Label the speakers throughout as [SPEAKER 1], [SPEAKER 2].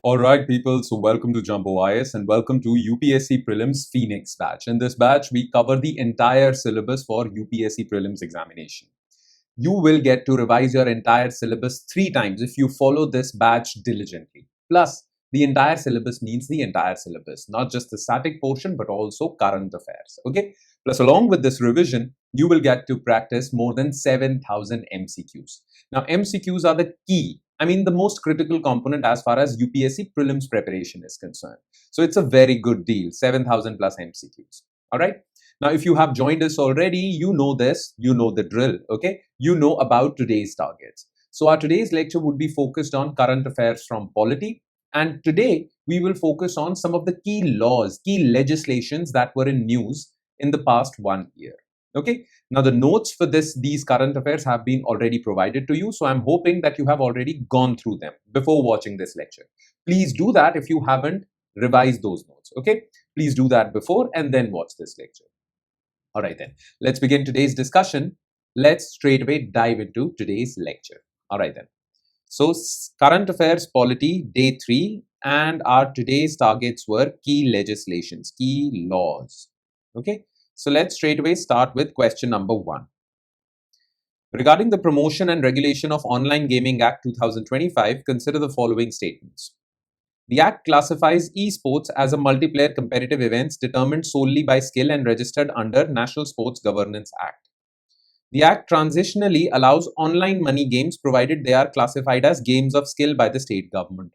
[SPEAKER 1] Alright people, so welcome to Jumbo IAS and welcome to UPSC Prelims Phoenix batch. In this batch, we cover the entire syllabus for UPSC Prelims examination. You will get to revise your entire syllabus 3 times if you follow this batch diligently. Plus, the entire syllabus means the entire syllabus, not just the static portion but also current affairs. Okay? Plus, along with this revision, you will get to practice more than 7,000 MCQs. Now, MCQs are the key. the most critical component as far as UPSC prelims preparation is concerned. So it's a very good deal, 7,000 plus MCQs. All right. Now, if you have joined us already, you know this, you know the drill. Okay. You know about today's targets. So our today's lecture would be focused on current affairs from Polity. And today we will focus on some of the key laws, key legislations that were in news in the past 1 year. Okay. Now, the notes for these current affairs have been already provided to you. So I'm hoping that you have already gone through them before watching this lecture. Please do that if you haven't revised those notes. Okay. Please do that before and then watch this lecture. All right, then. Let's begin today's discussion. Let's straight away dive into today's lecture. All right, then. So current affairs polity day 3 and our today's targets were key legislations, key laws. Okay. So let's straight away start with question number 1. Regarding the Promotion and Regulation of Online Gaming Act 2025, consider the following statements. The Act classifies esports as a multiplayer competitive events determined solely by skill and registered under National Sports Governance Act. The Act transitionally allows online money games provided they are classified as games of skill by the state government.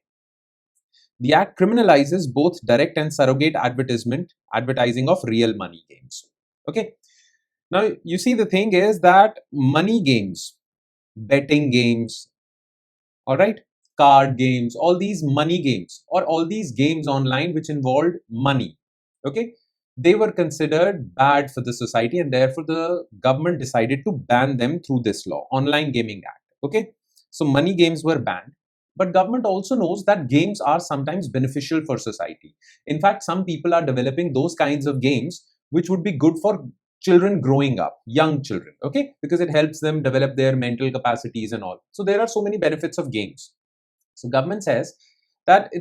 [SPEAKER 1] The Act criminalizes both direct and surrogate advertising of real money games. Okay. Now, you see, the thing is that money games, betting games, all right, card games, all these money games or all these games online which involved money, okay, they were considered bad for the society and therefore the government decided to ban them through this law, Online Gaming Act. Okay. So money games were banned. But government also knows that games are sometimes beneficial for society. In fact, some people are developing those kinds of games which would be good for children growing up, young children, okay? Because it helps them develop their mental capacities and all. So there are so many benefits of games. So government says that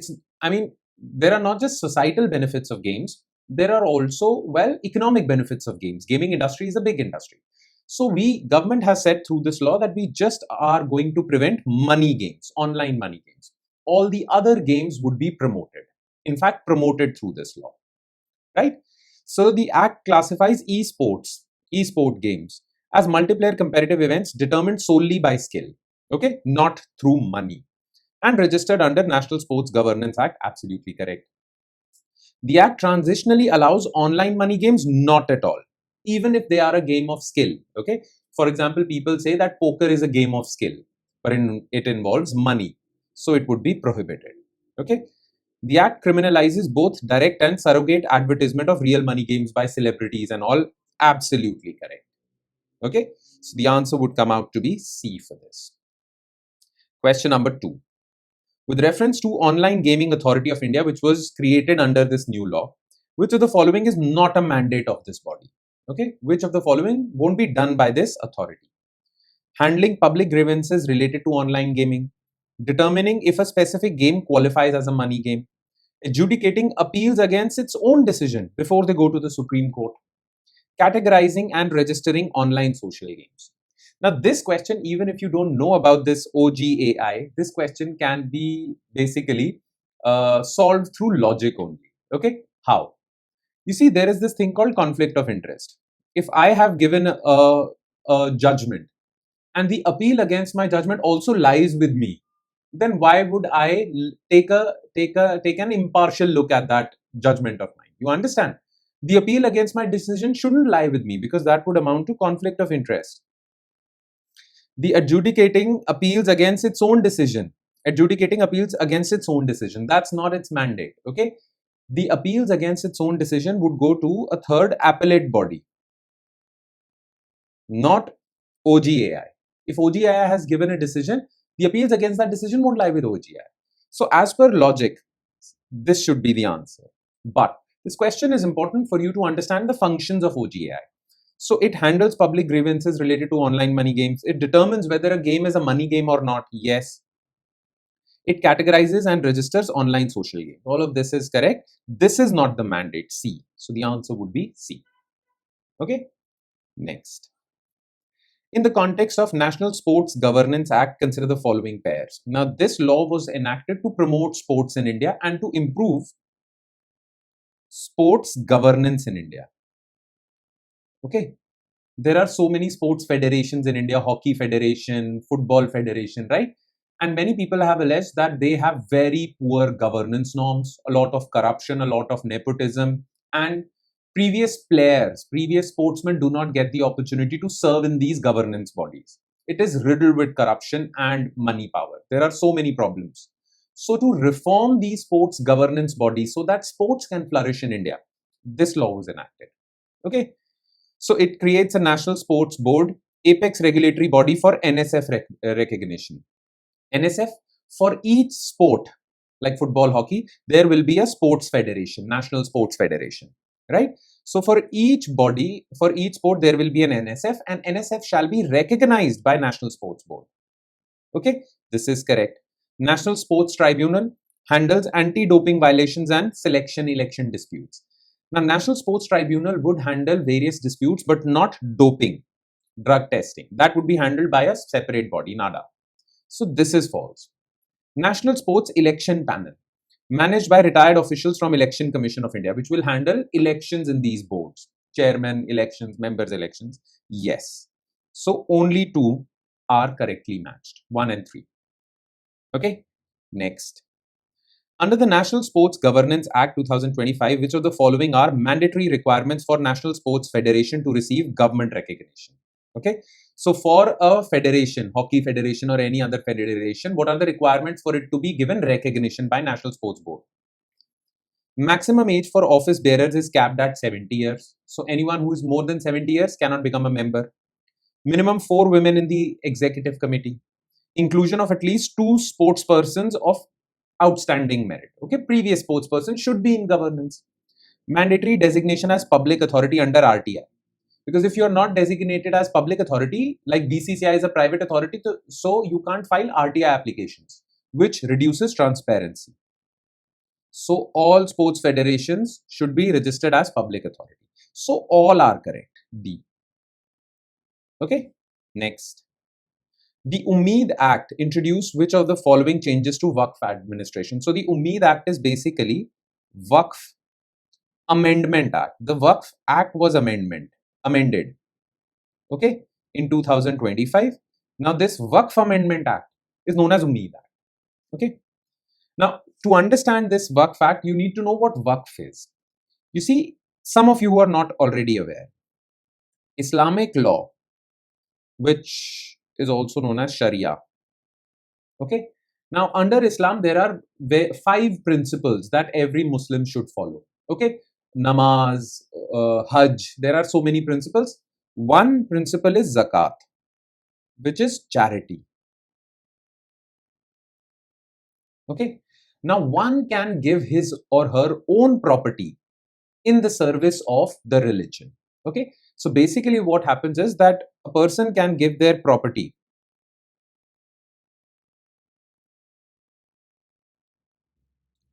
[SPEAKER 1] there are not just societal benefits of games, there are also, economic benefits of games. Gaming industry is a big industry. So government has said through this law that we just are going to prevent money games, online money games. All the other games would be promoted. In fact, promoted through this law, right? So the Act classifies esport games as multiplayer competitive events determined solely by skill, okay, not through money, and registered under National Sports Governance Act. Absolutely correct. The Act transitionally allows online money games, not at all, even if they are a game of skill. Okay. For example, people say that poker is a game of skill, but it involves money, so it would be prohibited. Okay. The Act criminalizes both direct and surrogate advertisement of real money games by celebrities and all. Absolutely correct. Okay. So the answer would come out to be C for this. Question number 2. With reference to Online Gaming Authority of India, which was created under this new law, which of the following is not a mandate of this body? Okay, which of the following won't be done by this authority? Handling public grievances related to online gaming, determining if a specific game qualifies as a money game, adjudicating appeals against its own decision before they go to the Supreme Court, categorizing and registering online social games. Now, this question, even if you don't know about this OGAI, this question can be basically solved through logic only. Okay, how? You see, there is this thing called conflict of interest. If I have given a judgment and the appeal against my judgment also lies with me, then why would I take an impartial look at that judgment of mine? You understand? The appeal against my decision shouldn't lie with me because that would amount to conflict of interest. The adjudicating appeals against its own decision. That's not its mandate. Okay. The appeals against its own decision would go to a third appellate body, not OGAI. If OGAI has given a decision, the appeals against that decision won't lie with OGAI. So as per logic, this should be the answer. But this question is important for you to understand the functions of OGAI. So it handles public grievances related to online money games. It determines whether a game is a money game or not. Yes. It categorizes and registers online social games. All of this is correct. This is not the mandate, C. So the answer would be C. Okay, next. In the context of National Sports Governance Act, consider the following pairs. Now, this law was enacted to promote sports in India and to improve sports governance in India. Okay, there are so many sports federations in India, hockey federation, football federation, right? And many people have alleged that they have very poor governance norms, a lot of corruption, a lot of nepotism, and previous players, previous sportsmen do not get the opportunity to serve in these governance bodies. It is riddled with corruption and money power. There are so many problems. So to reform these sports governance bodies so that sports can flourish in India, this law was enacted. Okay. So it creates a national sports board, apex regulatory body for NSF recognition. NSF, for each sport, like football, hockey, there will be a sports federation, national sports federation, right? So for each body, for each sport, there will be an NSF, and NSF shall be recognized by National Sports Board. Okay, this is correct. National Sports Tribunal handles anti-doping violations and selection election disputes. Now, National Sports Tribunal would handle various disputes, but not doping, drug testing. That would be handled by a separate body, NADA. So this is false. National Sports Election Panel, managed by retired officials from Election Commission of India, which will handle elections in these boards. Chairman elections, members elections. Yes. So only 2 are correctly matched, 1 and 3. Okay, next. Under the National Sports Governance Act 2025, which of the following are mandatory requirements for National Sports Federation to receive government recognition? Okay, so for a federation, hockey federation or any other federation, what are the requirements for it to be given recognition by National Sports Board? Maximum age for office bearers is capped at 70 years. So anyone who is more than 70 years cannot become a member. Minimum 4 women in the executive committee. Inclusion of at least 2 sports persons of outstanding merit. Okay, previous sports person should be in governance. Mandatory designation as public authority under RTI. Because if you are not designated as public authority, like BCCI is a private authority, so you can't file RTI applications, which reduces transparency. So all sports federations should be registered as public authority. So all are correct. D. Okay, next. The Umeed Act introduced which of the following changes to Waqf administration? So the Umeed Act is basically Waqf Amendment Act. The Waqf Act was amended, okay, in 2025. Now this Waqf Amendment Act is known as Umeed Act. Okay. Now to understand this Waqf Act, you need to know what Waqf is. You see, some of you are not already aware. Islamic law, which is also known as Sharia. Okay. Now, under Islam, there are 5 principles that every Muslim should follow. Okay. Namaz, Hajj, there are so many principles. One principle is zakat, which is charity. Okay. Now, one can give his or her own property in the service of the religion. Okay. So basically what happens is that a person can give their property.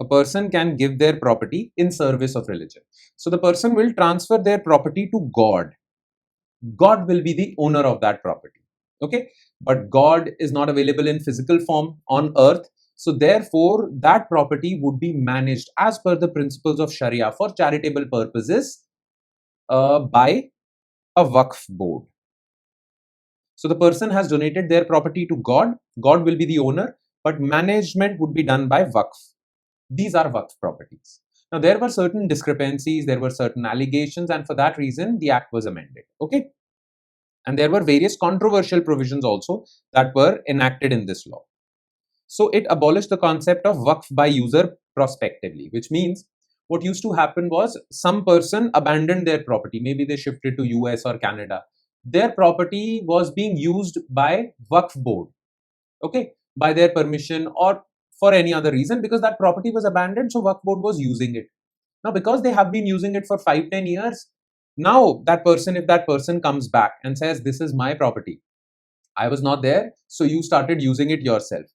[SPEAKER 1] A person can give their property in service of religion. So the person will transfer their property to God. God will be the owner of that property. Okay. But God is not available in physical form on earth. So therefore, that property would be managed as per the principles of Sharia for charitable purposes by a Waqf board. So the person has donated their property to God. God will be the owner, but management would be done by Waqf. These are Waqf properties. Now, there were certain discrepancies, there were certain allegations, and for that reason, the act was amended. Okay. And there were various controversial provisions also that were enacted in this law. So it abolished the concept of Waqf by user prospectively, which means what used to happen was some person abandoned their property. Maybe they shifted to US or Canada. Their property was being used by Waqf board, okay, by their permission or for any other reason, because that property was abandoned. So Waqf board was using it. Now, because they have been using it for 5-10 years, now that person, if that person comes back and says, this is my property, I was not there, so you started using it yourself.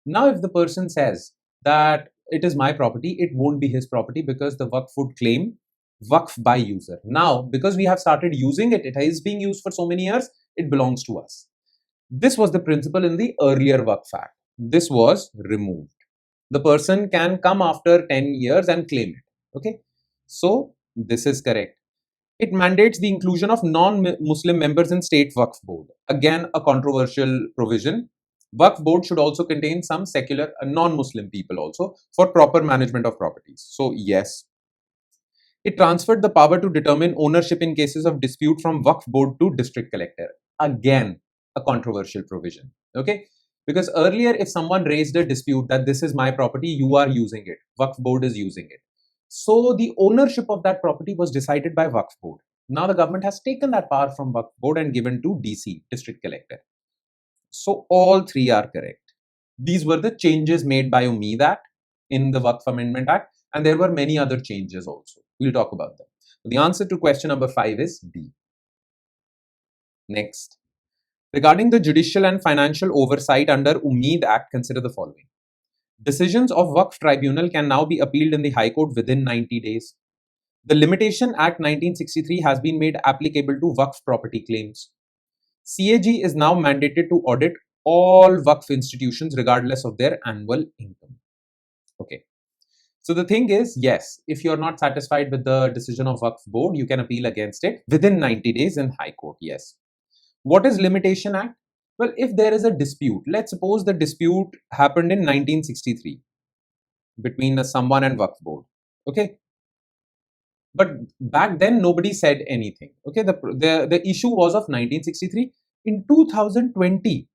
[SPEAKER 1] Now, if the person says that it is my property, it won't be his property because the Waqf would claim Waqf by user. Now, because we have started using it, it is being used for so many years, it belongs to us. This was the principle in the earlier Waqf Act. This was removed. The person can come after 10 years and claim it. Okay. So, this is correct. It mandates the inclusion of non-Muslim members in state Waqf board. Again, a controversial provision. Waqf board should also contain some secular non-Muslim people also for proper management of properties. So yes, it transferred the power to determine ownership in cases of dispute from Waqf board to district collector. Again, a controversial provision. Okay, because earlier if someone raised a dispute that this is my property, you are using it, Waqf board is using it. So the ownership of that property was decided by Waqf board. Now the government has taken that power from Waqf board and given to DC, district collector. So all three are correct. These were the changes made by Umeed Act in the Waqf Amendment Act, and there were many other changes also. We'll talk about them. The answer to question number 5 is B. Next. Regarding the judicial and financial oversight under Umeed Act, consider the following. Decisions of Waqf Tribunal can now be appealed in the High Court within 90 days. The Limitation Act 1963 has been made applicable to Waqf property claims. CAG is now mandated to audit all Waqf institutions regardless of their annual income. Okay. So the thing is, yes, if you're not satisfied with the decision of Waqf board, you can appeal against it within 90 days in High Court. Yes. What is Limitation Act? Well, if there is a dispute, let's suppose the dispute happened in 1963 between someone and Waqf board. Okay. But back then, nobody said anything. Okay. The issue was of 1963. In 2020,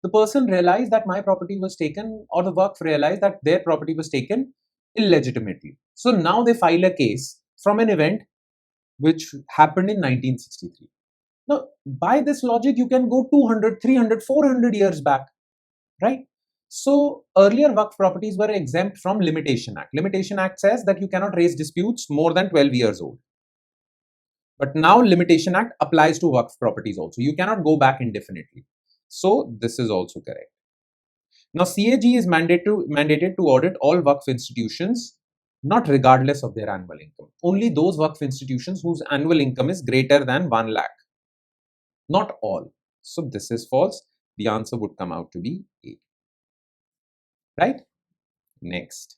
[SPEAKER 1] the person realized that my property was taken, or the Waqf realized that their property was taken illegitimately. So now they file a case from an event which happened in 1963. Now, by this logic, you can go 200, 300, 400 years back, right? So earlier Waqf properties were exempt from Limitation Act. Limitation Act says that you cannot raise disputes more than 12 years old. But now Limitation Act applies to Waqf properties also. You cannot go back indefinitely. So this is also correct. Now CAG is mandated to audit all Waqf institutions, not regardless of their annual income. Only those Waqf institutions whose annual income is greater than 1 lakh. Not all. So this is false. The answer would come out to be A. Right? Next.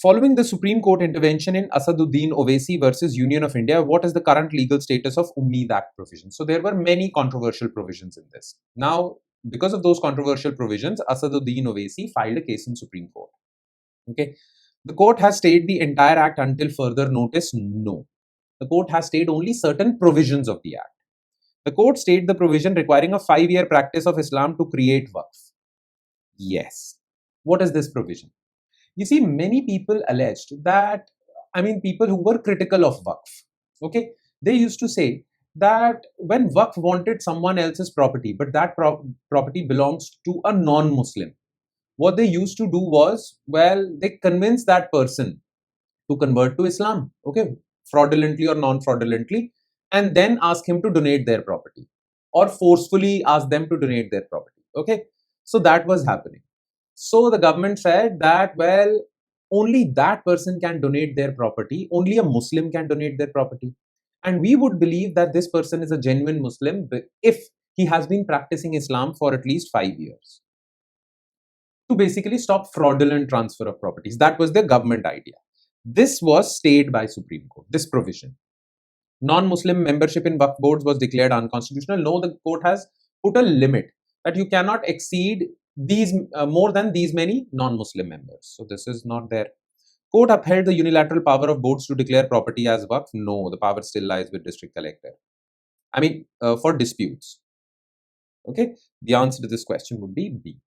[SPEAKER 1] Following the Supreme Court intervention in Asaduddin Owaisi versus Union of India, what is the current legal status of Umeed Act provisions? So there were many controversial provisions in this. Now, because of those controversial provisions, Asaduddin Owaisi filed a case in Supreme Court. Okay. The court has stayed the entire act until further notice? No. The court has stayed only certain provisions of the act. The court stayed the provision requiring a 5-year practice of Islam to create Waqf. Yes. What is this provision? You see, many people alleged that, people who were critical of Waqf, okay, they used to say that when Waqf wanted someone else's property, but that property belongs to a non-Muslim, what they used to do was, well, they convinced that person to convert to Islam, okay, fraudulently or non-fraudulently, and then ask him to donate their property, or forcefully ask them to donate their property, okay. So that was happening. So the government said that, well, only that person can donate their property, only a Muslim can donate their property. And we would believe that this person is a genuine Muslim if he has been practicing Islam for at least 5 years. To basically stop fraudulent transfer of properties. That was the government idea. This was stayed by Supreme Court, this provision. Non-Muslim membership in Waqf boards was declared unconstitutional. No, the court has put a limit that you cannot exceed these more than these many non-Muslim members. So this is not there. Court upheld the unilateral power of boards to declare property as Waqf. No, the power still lies with district collector. For disputes. Okay, the answer to this question would be B.